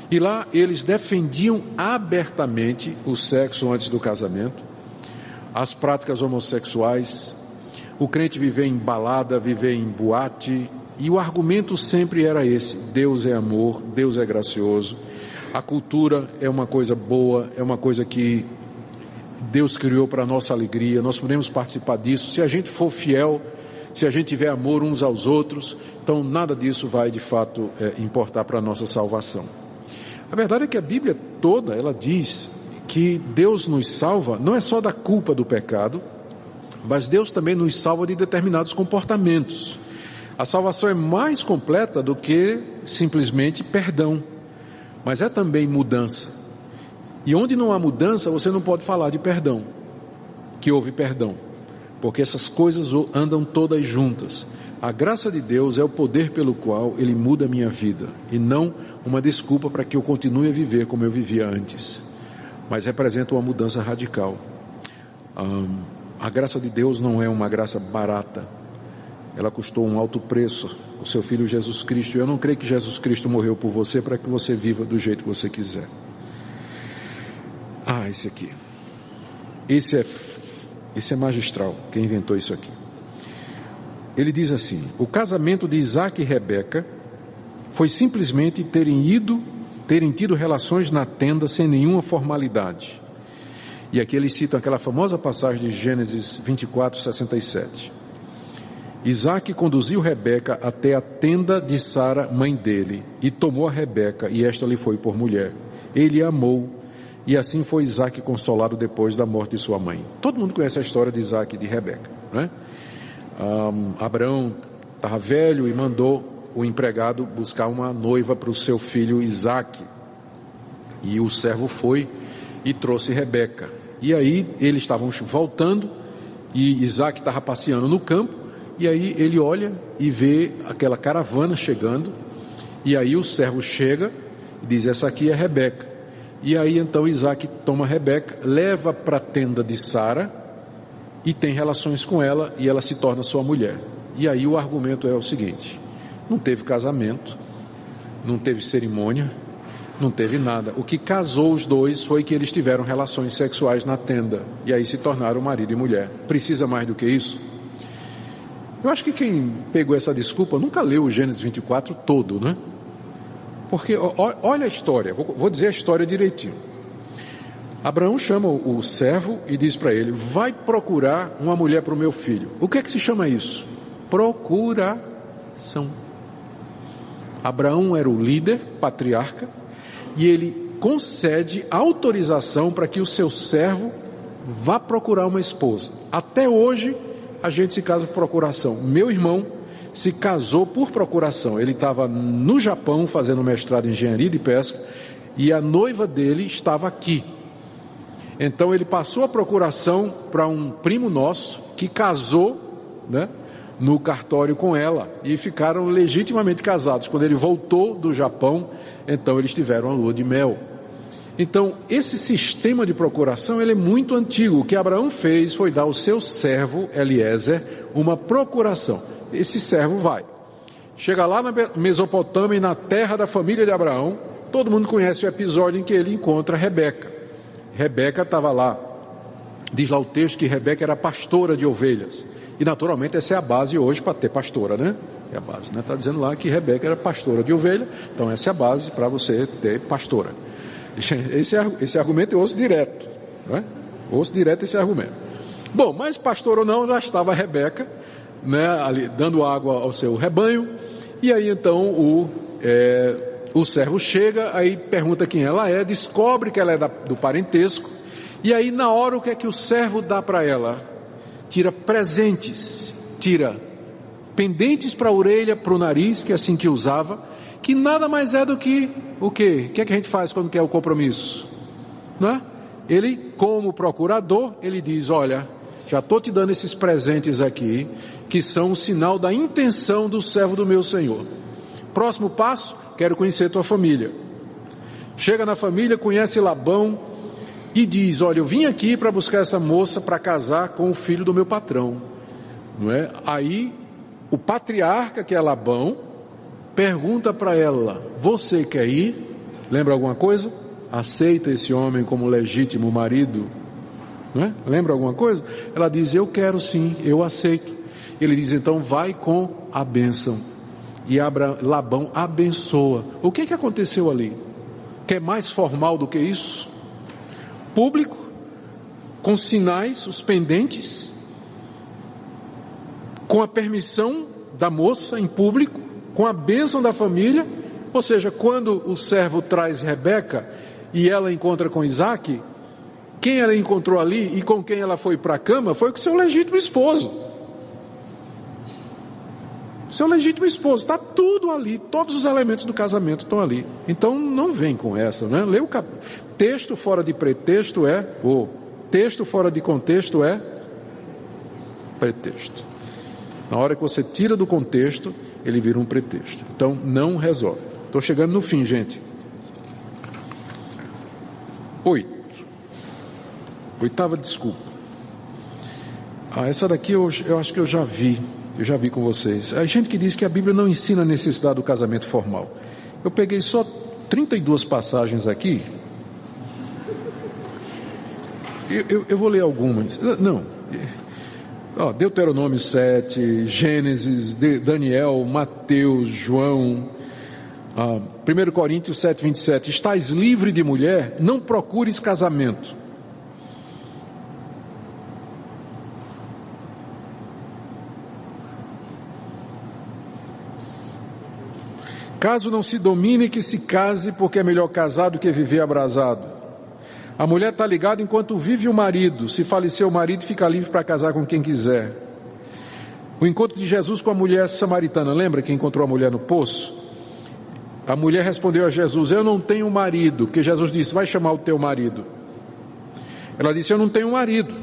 e lá eles defendiam abertamente o sexo antes do casamento, as práticas homossexuais, o crente viver em balada, viver em boate, e o argumento sempre era esse: Deus é amor, Deus é gracioso, a cultura é uma coisa boa, é uma coisa que Deus criou para a nossa alegria, nós podemos participar disso, se a gente for fiel, se a gente tiver amor uns aos outros, então nada disso vai de fato importar para a nossa salvação. A verdade é que a Bíblia toda, ela diz que Deus nos salva, não é só da culpa do pecado, mas Deus também nos salva de determinados comportamentos. A salvação é mais completa do que simplesmente perdão, mas é também mudança. E onde não há mudança, você não pode falar de perdão, que houve perdão, porque essas coisas andam todas juntas. A graça de Deus é o poder pelo qual Ele muda a minha vida, e não uma desculpa para que eu continue a viver como eu vivia antes, mas representa uma mudança radical. A graça de Deus não é uma graça barata, ela custou um alto preço, o seu Filho Jesus Cristo, e eu não creio que Jesus Cristo morreu por você para que você viva do jeito que você quiser. Esse aqui, esse é magistral, quem inventou isso aqui. Ele diz assim: o casamento de Isaac e Rebeca foi simplesmente terem tido relações na tenda sem nenhuma formalidade. E aqui eles citam aquela famosa passagem de Gênesis 24, 67. Isaac conduziu Rebeca até a tenda de Sara, mãe dele, e tomou a Rebeca, e esta lhe foi por mulher. Ele a amou, e assim foi Isaac consolado depois da morte de sua mãe. Todo mundo conhece a história de Isaac e de Rebeca, né? Abraão estava velho e mandou o empregado buscar uma noiva para o seu filho Isaac. E o servo foi e trouxe Rebeca. E aí eles estavam voltando e Isaac estava passeando no campo. E aí ele olha e vê aquela caravana chegando. E aí o servo chega e diz: essa aqui é Rebeca. E aí então Isaac toma Rebeca, leva para a tenda de Sara e tem relações com ela, e ela se torna sua mulher. E aí o argumento é o seguinte: não teve casamento, não teve cerimônia, não teve nada. O que casou os dois foi que eles tiveram relações sexuais na tenda, e aí se tornaram marido e mulher. Precisa mais do que isso? Eu acho que quem pegou essa desculpa nunca leu o Gênesis 24 todo, né? Porque olha a história, vou dizer a história direitinho. Abraão chama o servo e diz para ele: vai procurar uma mulher para o meu filho. O que é que se chama isso? Procuração. Abraão era o líder, patriarca, e ele concede autorização para que o seu servo vá procurar uma esposa. Até hoje a gente se casa por procuração. Meu irmão se casou por procuração. Ele estava no Japão fazendo mestrado em engenharia de pesca e a noiva dele estava aqui. Então ele passou a procuração para um primo nosso que casou, né, no cartório com ela e ficaram legitimamente casados. Quando ele voltou do Japão, então eles tiveram a lua de mel. Então esse sistema de procuração ele é muito antigo. O que Abraão fez foi dar ao seu servo Eliezer uma procuração. Esse servo vai, chega lá na Mesopotâmia e na terra da família de Abraão. Todo mundo conhece o episódio em que ele encontra Rebeca. Rebeca estava lá, diz lá o texto que Rebeca era pastora de ovelhas, e naturalmente essa é a base hoje para ter pastora, né? É a base, né? Está dizendo lá que Rebeca era pastora de ovelha, então essa é a base para você ter pastora. Esse argumento eu ouço direto, né? Ouço direto esse argumento. Bom, mas pastor ou não, já estava Rebeca, né, ali dando água ao seu rebanho, e aí então o servo chega, aí pergunta quem ela é, descobre que ela é do parentesco, e aí na hora o que é que o servo dá para ela? Tira presentes, tira pendentes para a orelha, para o nariz, que é assim que usava, que nada mais é do que o quê? O que é que a gente faz quando quer o compromisso? Não é? Ele, como procurador, ele diz: olha, já estou te dando esses presentes aqui, que são um sinal da intenção do servo do meu Senhor. Próximo passo, quero conhecer tua família. Chega na família, conhece Labão e diz: olha, eu vim aqui para buscar essa moça para casar com o filho do meu patrão. Não é? Aí o patriarca, que é Labão, pergunta para ela: você quer ir? Lembra alguma coisa? Aceita esse homem como legítimo marido? Não é? Lembra alguma coisa? Ela diz: eu quero sim, eu aceito. Ele diz: então vai com a bênção. E Labão abençoa. O que aconteceu ali? Que é mais formal do que isso? Público, com sinais, os pendentes, com a permissão da moça em público, com a bênção da família. Ou seja, quando o servo traz Rebeca e ela encontra com Isaac, quem ela encontrou ali e com quem ela foi para a cama foi com seu legítimo esposo. Seu legítimo esposo, está tudo ali, todos os elementos do casamento estão ali. Então não vem com essa, né? Lê texto fora de pretexto texto fora de contexto é pretexto. Na hora que você tira do contexto, ele vira um pretexto. Então não resolve. Estou chegando no fim, gente. 8ª desculpa. Essa daqui eu acho que eu já vi com vocês. A gente que diz que a Bíblia não ensina a necessidade do casamento formal. Eu peguei só 32 passagens aqui. Eu vou ler algumas. Não. Deuteronômio 7, Gênesis, Daniel, Mateus, João, 1 Coríntios 7, 27. Estás livre de mulher, não procures casamento. Caso não se domine, que se case, porque é melhor casar do que viver abrasado. A mulher está ligada enquanto vive o marido. Se falecer o marido, fica livre para casar com quem quiser. O encontro de Jesus com a mulher samaritana. Lembra que encontrou a mulher no poço? A mulher respondeu a Jesus: eu não tenho marido. Porque Jesus disse: vai chamar o teu marido. Ela disse: eu não tenho marido.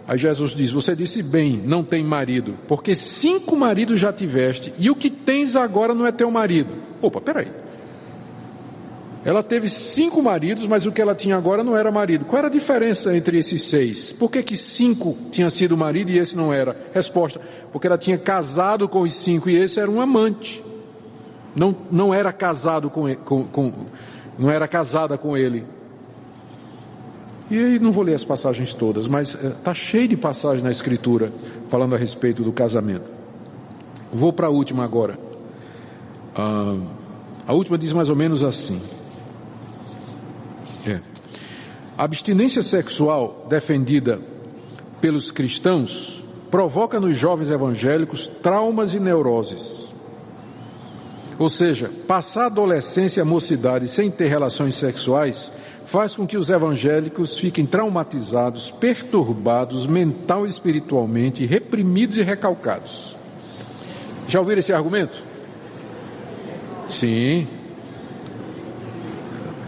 Aí Jesus diz: você disse bem, não tem marido, porque 5 maridos já tiveste, e o que tens agora não é teu marido. Opa, peraí. Ela teve 5 maridos, mas o que ela tinha agora não era marido. Qual era a diferença entre esses 6? Por que 5 tinha sido marido e esse não era? Resposta: porque ela tinha casado com os 5 e esse era um amante. Não era casado não era casada com ele. E aí não vou ler as passagens todas, mas está cheio de passagens na Escritura falando a respeito do casamento. Vou para a última agora. A última diz mais ou menos assim. A abstinência sexual defendida pelos cristãos provoca nos jovens evangélicos traumas e neuroses. Ou seja, passar a adolescência e a mocidade sem ter relações sexuais faz com que os evangélicos fiquem traumatizados, perturbados mental e espiritualmente, reprimidos e recalcados. Já ouviram esse argumento? Sim.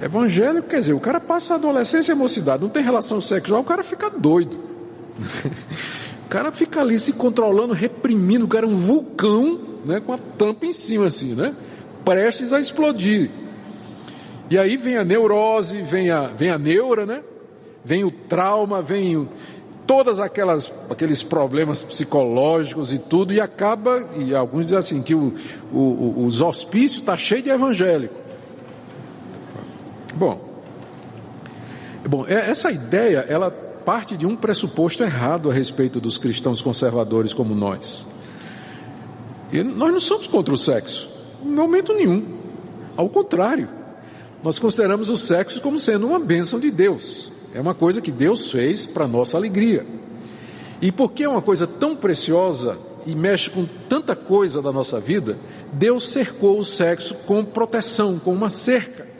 Evangélico, quer dizer, o cara passa a adolescência e a mocidade, não tem relação sexual, o cara fica doido. O cara fica ali se controlando, reprimindo, o cara é um vulcão, né, com a tampa em cima assim, né, prestes a explodir. E aí vem a neurose, vem a neura, né, vem o trauma, vem todas aqueles problemas psicológicos e tudo, e acaba, e alguns dizem assim, que os hospícios estão cheios de evangélico. Bom, essa ideia, ela parte de um pressuposto errado a respeito dos cristãos conservadores como nós. E nós não somos contra o sexo, em momento nenhum. Ao contrário, nós consideramos o sexo como sendo uma bênção de Deus. É uma coisa que Deus fez para nossa alegria. E porque é uma coisa tão preciosa e mexe com tanta coisa da nossa vida, Deus cercou o sexo com proteção, com uma cerca,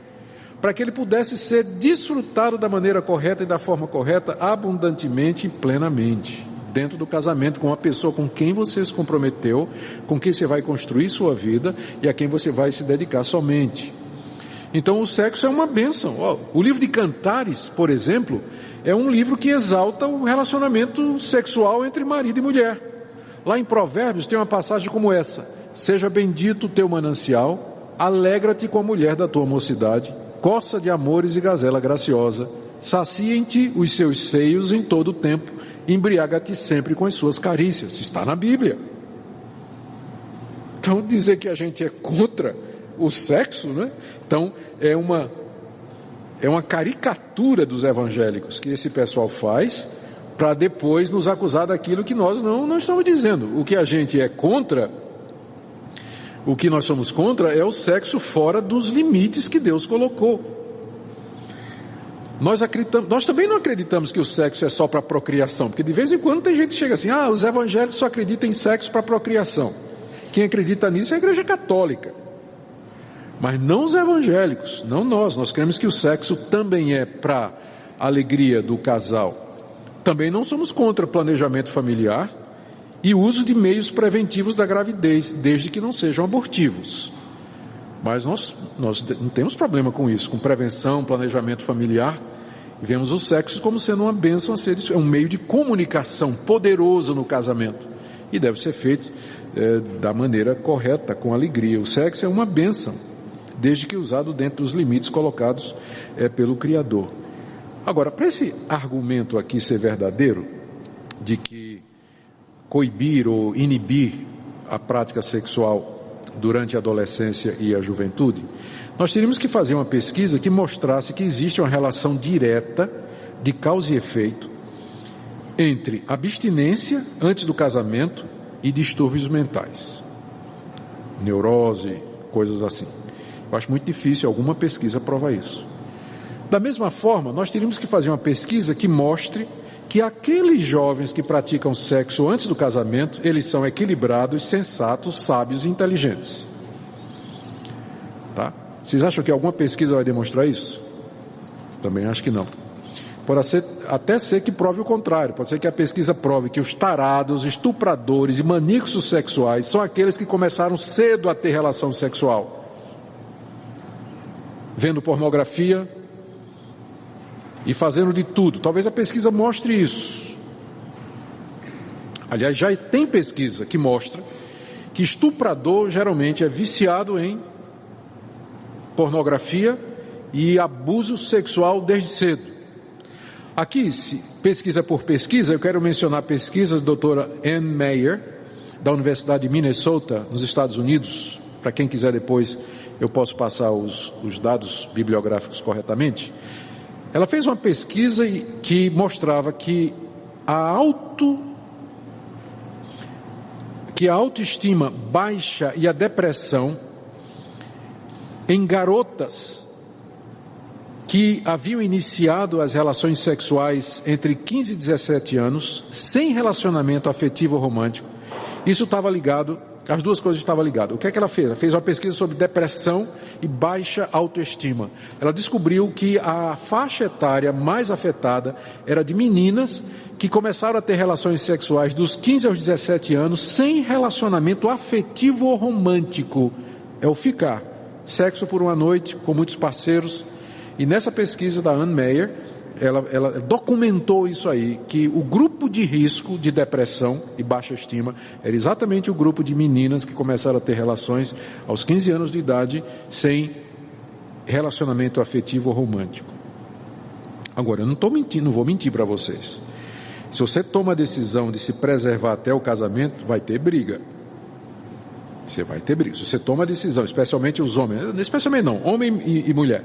para que ele pudesse ser desfrutado da maneira correta e da forma correta, abundantemente e plenamente, dentro do casamento com a pessoa com quem você se comprometeu, com quem você vai construir sua vida e a quem você vai se dedicar somente. Então o sexo é uma bênção. O livro de Cantares, por exemplo, é um livro que exalta o relacionamento sexual entre marido e mulher. Lá em Provérbios tem uma passagem como essa: seja bendito o teu manancial, alegra-te com a mulher da tua mocidade, coça de amores e gazela graciosa, saciem-te os seus seios em todo o tempo, embriaga-te sempre com as suas carícias. Isso está na Bíblia. Então dizer que a gente é contra o sexo, né? Então é uma caricatura dos evangélicos que esse pessoal faz para depois nos acusar daquilo que nós não estamos dizendo. O que a gente é contra, o que nós somos contra é o sexo fora dos limites que Deus colocou. Nós também não acreditamos que o sexo é só para procriação, porque de vez em quando tem gente que chega assim: os evangélicos só acreditam em sexo para procriação. Quem acredita nisso é a Igreja Católica, mas não os evangélicos, não nós. Nós cremos que o sexo também é para a alegria do casal. Também não somos contra planejamento familiar e uso de meios preventivos da gravidez, desde que não sejam abortivos. Mas nós não temos problema com isso, com prevenção, planejamento familiar. Vemos o sexo como sendo uma bênção a ser, é um meio de comunicação poderoso no casamento e deve ser feito da maneira correta, com alegria. O sexo é uma bênção, desde que usado dentro dos limites colocados pelo Criador. Agora, para esse argumento aqui ser verdadeiro, de que coibir ou inibir a prática sexual durante a adolescência e a juventude, nós teríamos que fazer uma pesquisa que mostrasse que existe uma relação direta de causa e efeito entre abstinência antes do casamento e distúrbios mentais, neurose, coisas assim. Eu acho muito difícil alguma pesquisa provar isso. Da mesma forma, nós teríamos que fazer uma pesquisa que mostre que aqueles jovens que praticam sexo antes do casamento, eles são equilibrados, sensatos, sábios e inteligentes. Tá? Vocês acham que alguma pesquisa vai demonstrar isso? Também acho que não. Pode até ser que prove o contrário. Pode ser que a pesquisa prove que os tarados, estupradores e maníacos sexuais são aqueles que começaram cedo a ter relação sexual, vendo pornografia e fazendo de tudo. Talvez a pesquisa mostre isso. Aliás, já tem pesquisa que mostra que estuprador geralmente é viciado em pornografia e abuso sexual desde cedo. Aqui, pesquisa por pesquisa, eu quero mencionar a pesquisa da doutora Ann Meyer, da Universidade de Minnesota, nos Estados Unidos. Para quem quiser depois, eu posso passar os dados bibliográficos corretamente. Ela fez uma pesquisa que mostrava que que a autoestima baixa e a depressão em garotas que haviam iniciado as relações sexuais entre 15 e 17 anos, sem relacionamento afetivo ou romântico. Isso estava ligado, as duas coisas estavam ligadas. O que é que ela fez? Ela fez uma pesquisa sobre depressão e baixa autoestima. Ela descobriu que a faixa etária mais afetada era de meninas que começaram a ter relações sexuais dos 15 aos 17 anos sem relacionamento afetivo ou romântico. É o ficar. Sexo por uma noite, com muitos parceiros. E nessa pesquisa da Anne Meyer, ela documentou isso aí, que o grupo de risco de depressão e baixa estima era exatamente o grupo de meninas que começaram a ter relações aos 15 anos de idade sem relacionamento afetivo ou romântico. Agora, eu não estou mentindo, não vou mentir para vocês. Se você toma a decisão de se preservar até o casamento, vai ter briga. Você vai ter briga. Se você toma a decisão, especialmente os homens, especialmente não, homem e mulher,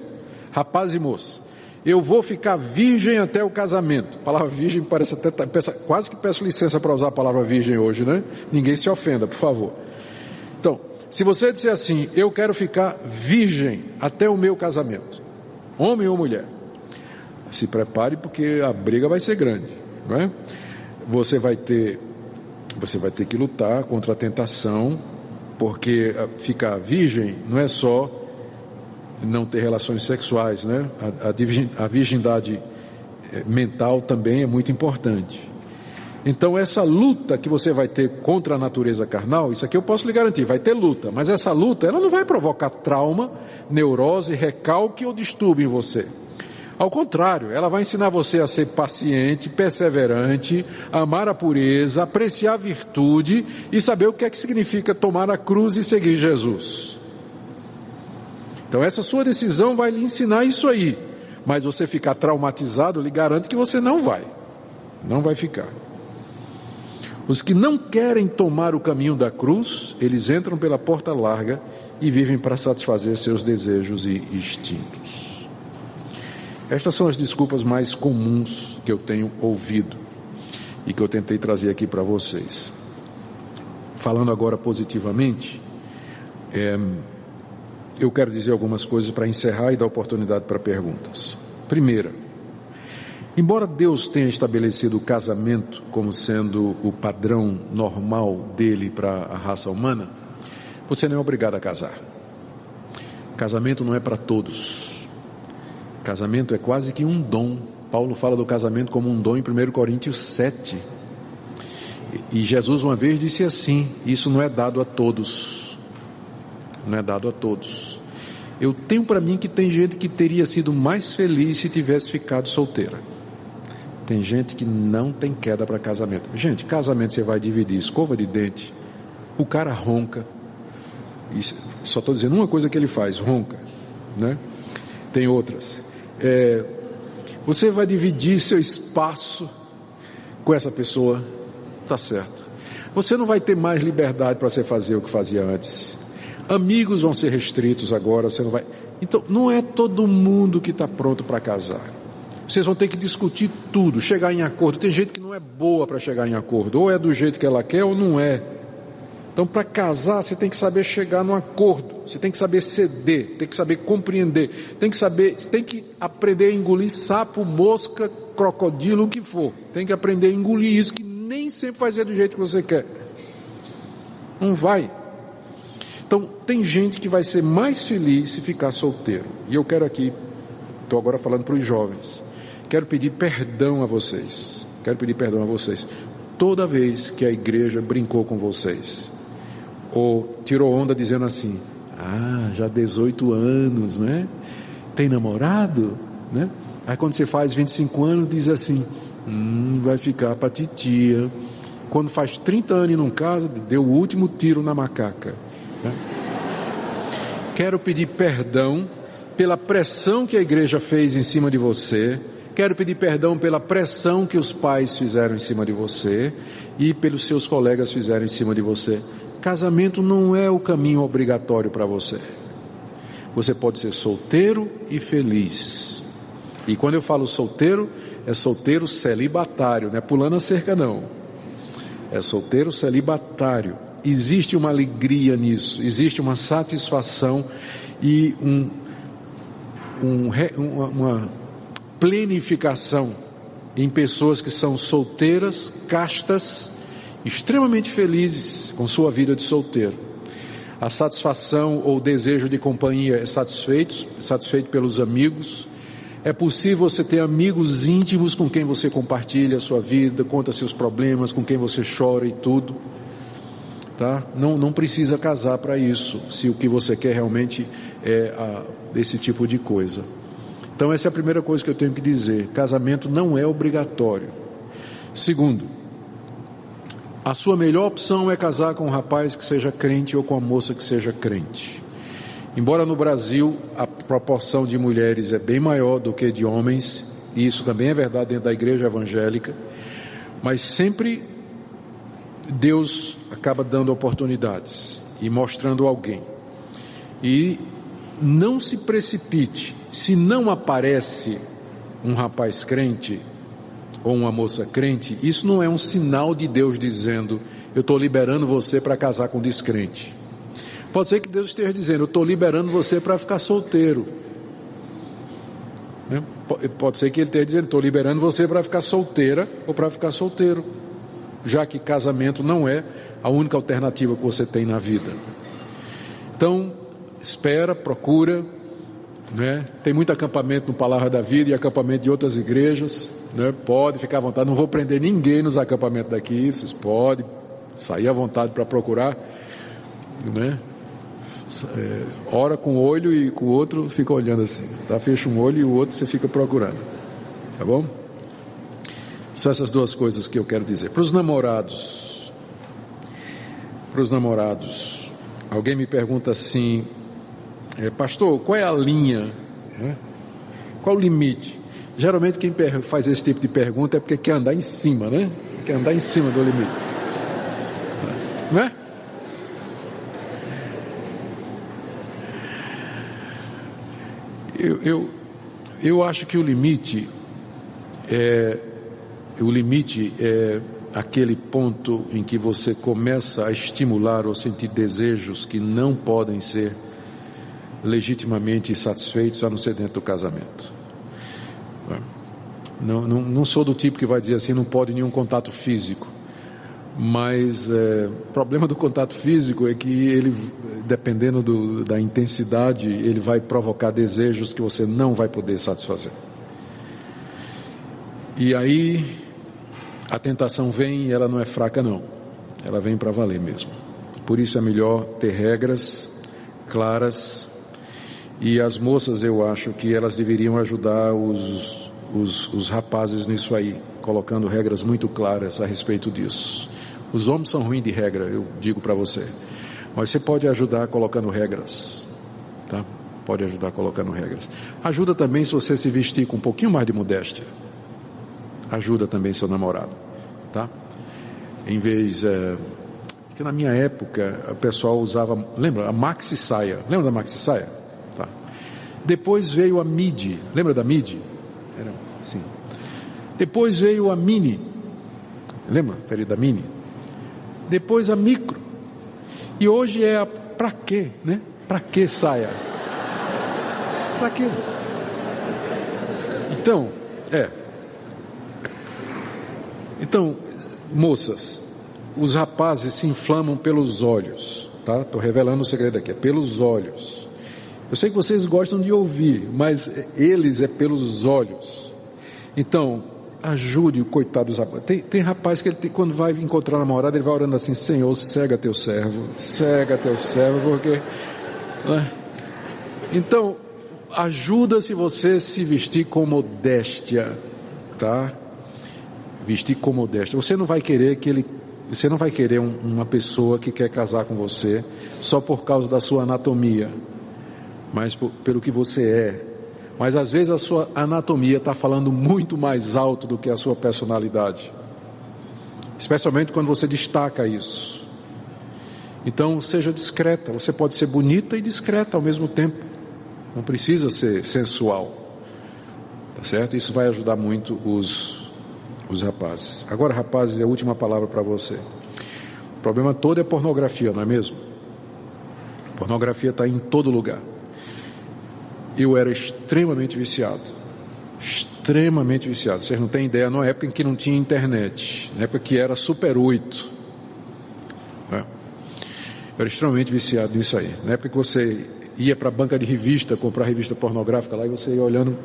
rapaz e moço, eu vou ficar virgem até o casamento. A palavra virgem parece até, quase que peço licença para usar a palavra virgem hoje, né? Ninguém se ofenda, por favor. Então, se você disser assim, eu quero ficar virgem até o meu casamento, homem ou mulher, se prepare porque a briga vai ser grande, não é? Você vai ter que lutar contra a tentação, porque ficar virgem não é só não ter relações sexuais, né? A virgindade mental também é muito importante. Então essa luta que você vai ter contra a natureza carnal, isso aqui eu posso lhe garantir, vai ter luta, mas essa luta ela não vai provocar trauma, neurose, recalque ou distúrbio em você. Ao contrário, ela vai ensinar você a ser paciente, perseverante, amar a pureza, apreciar a virtude e saber o que é que significa tomar a cruz e seguir Jesus. Então essa sua decisão vai lhe ensinar isso aí, mas você ficar traumatizado, lhe garanto que você não vai ficar. Os que não querem tomar o caminho da cruz, eles entram pela porta larga e vivem para satisfazer seus desejos e instintos. Estas são as desculpas mais comuns que eu tenho ouvido e que eu tentei trazer aqui para vocês. Falando agora positivamente, eu quero dizer algumas coisas para encerrar e dar oportunidade para perguntas. Primeira, embora Deus tenha estabelecido o casamento como sendo o padrão normal dele para a raça humana, você não é obrigado a casar. Casamento não é para todos. Casamento é quase que um dom. Paulo fala do casamento como um dom em 1 Coríntios 7. E Jesus uma vez disse assim, isso não é dado a todos. Não é dado a todos. Eu tenho para mim que tem gente que teria sido mais feliz se tivesse ficado solteira. Tem gente que não tem queda para casamento. Gente, casamento você vai dividir escova de dente, o cara ronca. Isso, só estou dizendo uma coisa que ele faz, ronca, né? Tem outras. Você vai dividir seu espaço com essa pessoa, tá certo. Você não vai ter mais liberdade para você fazer o que fazia antes. Amigos vão ser restritos agora, você não vai. Então, não é todo mundo que está pronto para casar. Vocês vão ter que discutir tudo, chegar em acordo. Tem gente que não é boa para chegar em acordo, ou é do jeito que ela quer ou não é. Então, para casar, você tem que saber chegar num acordo, você tem que saber ceder, tem que saber compreender, tem que aprender a engolir sapo, mosca, crocodilo, o que for. Tem que aprender a engolir isso, que nem sempre vai ser do jeito que você quer. Não vai. Então, tem gente que vai ser mais feliz se ficar solteiro. E eu quero aqui, estou agora falando para os jovens, quero pedir perdão a vocês. Toda vez que a igreja brincou com vocês, ou tirou onda dizendo assim, já 18 anos, né? Tem namorado, né? Aí quando você faz 25 anos, diz assim, vai ficar para titia. Quando faz 30 anos e não casa, deu o último tiro na macaca. Né? Quero pedir perdão pela pressão que a igreja fez em cima de você. Quero pedir perdão pela pressão que os pais fizeram em cima de você e pelos seus colegas fizeram em cima de você. Casamento não é o caminho obrigatório para você. Você pode ser solteiro e feliz. E quando eu falo solteiro, é solteiro celibatário, não é pulando a cerca não. É solteiro celibatário. existe uma alegria nisso, existe uma satisfação e uma planificação em pessoas que são solteiras, castas, extremamente felizes com sua vida de solteiro. A satisfação ou desejo de companhia é satisfeito pelos amigos. É possível você ter amigos íntimos com quem você compartilha a sua vida, conta seus problemas, com quem você chora e tudo, tá? Não precisa casar para isso, se o que você quer realmente é esse tipo de coisa. Então essa é a primeira coisa que eu tenho que dizer: casamento não é obrigatório. Segundo, a sua melhor opção é casar com um rapaz que seja crente ou com uma moça que seja crente. Embora no Brasil a proporção de mulheres é bem maior do que de homens, e isso também é verdade dentro da igreja evangélica, mas sempre Deus acaba dando oportunidades e mostrando alguém. E não se precipite, se não aparece um rapaz crente ou uma moça crente, isso não é um sinal de Deus dizendo: eu estou liberando você para casar com descrente. Pode ser que Deus esteja dizendo: eu estou liberando você para ficar solteiro. Pode ser que Ele esteja dizendo: estou liberando você para ficar solteira ou para ficar solteiro, já que casamento não é a única alternativa que você tem na vida. Então, espera, procura, né? Tem muito acampamento no Palavra da Vida e acampamento de outras igrejas, né? Pode ficar à vontade, não vou prender ninguém nos acampamentos daqui, vocês podem sair à vontade para procurar, né? Ora com um olho e com o outro fica olhando assim, tá? Fecha um olho e o outro você fica procurando, tá bom? São essas duas coisas que eu quero dizer. Para os namorados, alguém me pergunta assim: pastor, qual é a linha, né? Qual o limite? Geralmente quem faz esse tipo de pergunta é porque quer andar em cima, né? Quer andar em cima do limite, não é? Eu acho que o limite é aquele ponto em que você começa a estimular ou sentir desejos que não podem ser legitimamente satisfeitos a não ser dentro do casamento. Não sou do tipo que vai dizer assim: não pode nenhum contato físico, mas o problema do contato físico é que ele, dependendo da intensidade, ele vai provocar desejos que você não vai poder satisfazer. E aí a tentação vem, e ela não é fraca não, ela vem para valer mesmo. Por isso é melhor ter regras claras, e as moças, eu acho que elas deveriam ajudar os rapazes nisso aí, colocando regras muito claras a respeito disso. Os homens são ruins de regra, eu digo para você, mas você pode ajudar colocando regras, tá? Pode ajudar colocando regras. Ajuda também se você se vestir com um pouquinho mais de modéstia. Ajuda também seu namorado, tá? Em vez, que na minha época o pessoal usava, lembra, a maxi saia, lembra da maxi saia? Tá. Depois veio a midi, lembra da midi? Era assim. Depois veio a mini, lembra da mini? Depois a micro, e hoje é a pra quê, né? Pra que saia? Pra quê? Então, moças, os rapazes se inflamam pelos olhos, tá? Estou revelando o segredo aqui, é pelos olhos. Eu sei que vocês gostam de ouvir, mas eles é pelos olhos. Então, ajude o coitado dos rapazes. Tem rapaz que quando vai encontrar a namorada, ele vai orando assim: Senhor, cega teu servo, porque... Né? Então, ajuda se você se vestir com modéstia, tá? Vestir com modéstia. Você não vai querer uma pessoa que quer casar com você só por causa da sua anatomia, mas pelo que você é. Mas às vezes a sua anatomia está falando muito mais alto do que a sua personalidade, especialmente quando você destaca isso. Então seja discreta. Você pode ser bonita e discreta ao mesmo tempo, não precisa ser sensual, tá certo? Isso vai ajudar muito os rapazes. Agora, rapazes, é a última palavra para você. O problema todo é pornografia, não é mesmo? Pornografia está em todo lugar. Eu era extremamente viciado. Vocês não têm ideia, na época em que não tinha internet, na época que era Super 8. Eu era extremamente viciado nisso aí. Na época que você ia para a banca de revista, comprar revista pornográfica lá, e você ia olhando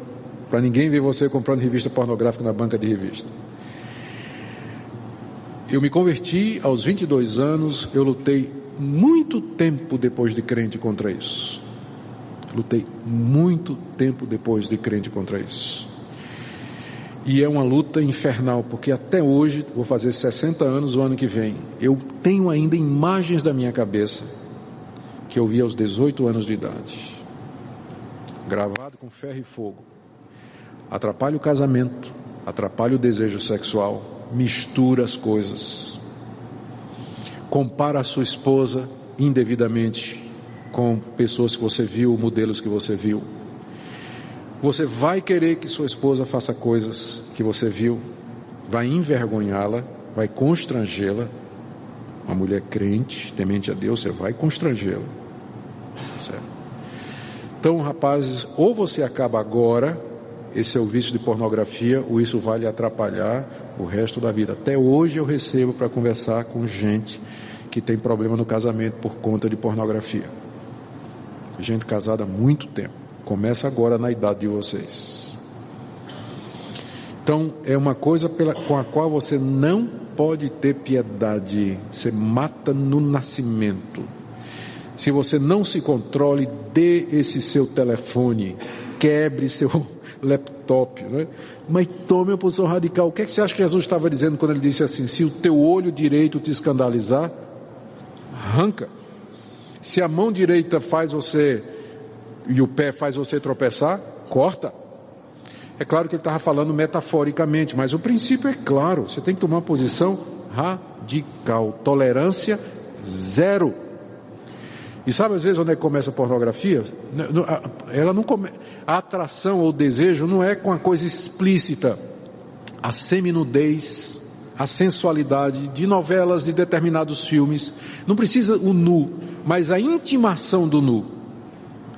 para ninguém ver você comprando revista pornográfica na banca de revista. Eu me converti aos 22 anos, eu lutei muito tempo depois de crente contra isso. Lutei muito tempo depois de crente contra isso. E é uma luta infernal, porque até hoje, vou fazer 60 anos o ano que vem, eu tenho ainda imagens da minha cabeça que eu vi aos 18 anos de idade, gravado com ferro e fogo. Atrapalha o casamento, atrapalha o desejo sexual, mistura as coisas, compara a sua esposa indevidamente com pessoas que você viu, modelos que você viu. Você vai querer que sua esposa faça coisas que você viu, vai envergonhá-la, vai constrangê-la. Uma mulher crente, temente a Deus, você vai constrangê-la. Certo? Então, rapazes, ou você acaba agora esse seu vício de pornografia, ou isso vai lhe atrapalhar o resto da vida. Até hoje eu recebo para conversar com gente que tem problema no casamento por conta de pornografia. Gente casada há muito tempo. Começa agora na idade de vocês. Então, é uma coisa com a qual você não pode ter piedade. Você mata no nascimento. Se você não se controle, dê esse seu telefone, quebre seu laptop, né? Mas tome uma posição radical. O que é que você acha que Jesus estava dizendo quando ele disse assim: se o teu olho direito te escandalizar, arranca. Se a mão direita faz você e o pé faz você tropeçar, corta. É claro que ele estava falando metaforicamente, mas o princípio é claro. Você tem que tomar uma posição radical. Tolerância zero. E sabe às vezes onde é que começa a pornografia? A atração ou o desejo não é com a coisa explícita. A seminudez, a sensualidade de novelas, de determinados filmes. Não precisa o nu, mas a intimação do nu.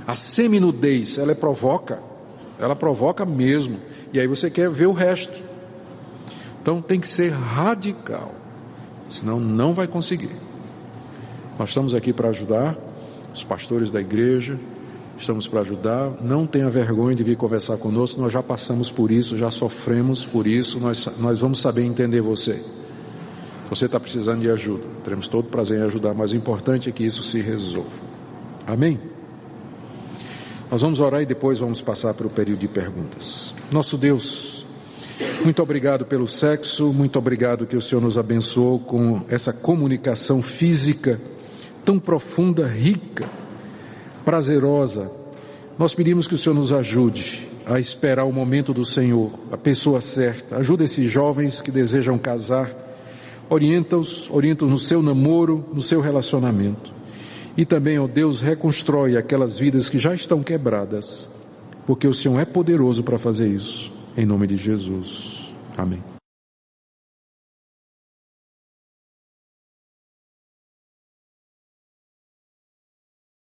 A seminudez, ela provoca mesmo, e aí você quer ver o resto. Então tem que ser radical, senão não vai conseguir. Nós estamos aqui para ajudar, os pastores da igreja, estamos para ajudar. Não tenha vergonha de vir conversar conosco, nós já passamos por isso, já sofremos por isso, nós vamos saber entender você. Se você está precisando de ajuda, teremos todo prazer em ajudar, mas o importante é que isso se resolva. Amém? Nós vamos orar e depois vamos passar para o período de perguntas. Nosso Deus, muito obrigado pelo sexo, muito obrigado que o Senhor nos abençoou com essa comunicação física tão profunda, rica, prazerosa. Nós pedimos que o Senhor nos ajude a esperar o momento do Senhor, a pessoa certa. Ajuda esses jovens que desejam casar, orienta-os no seu namoro, no seu relacionamento. E também, ó Deus, reconstrói aquelas vidas que já estão quebradas, porque o Senhor é poderoso para fazer isso, em nome de Jesus. Amém.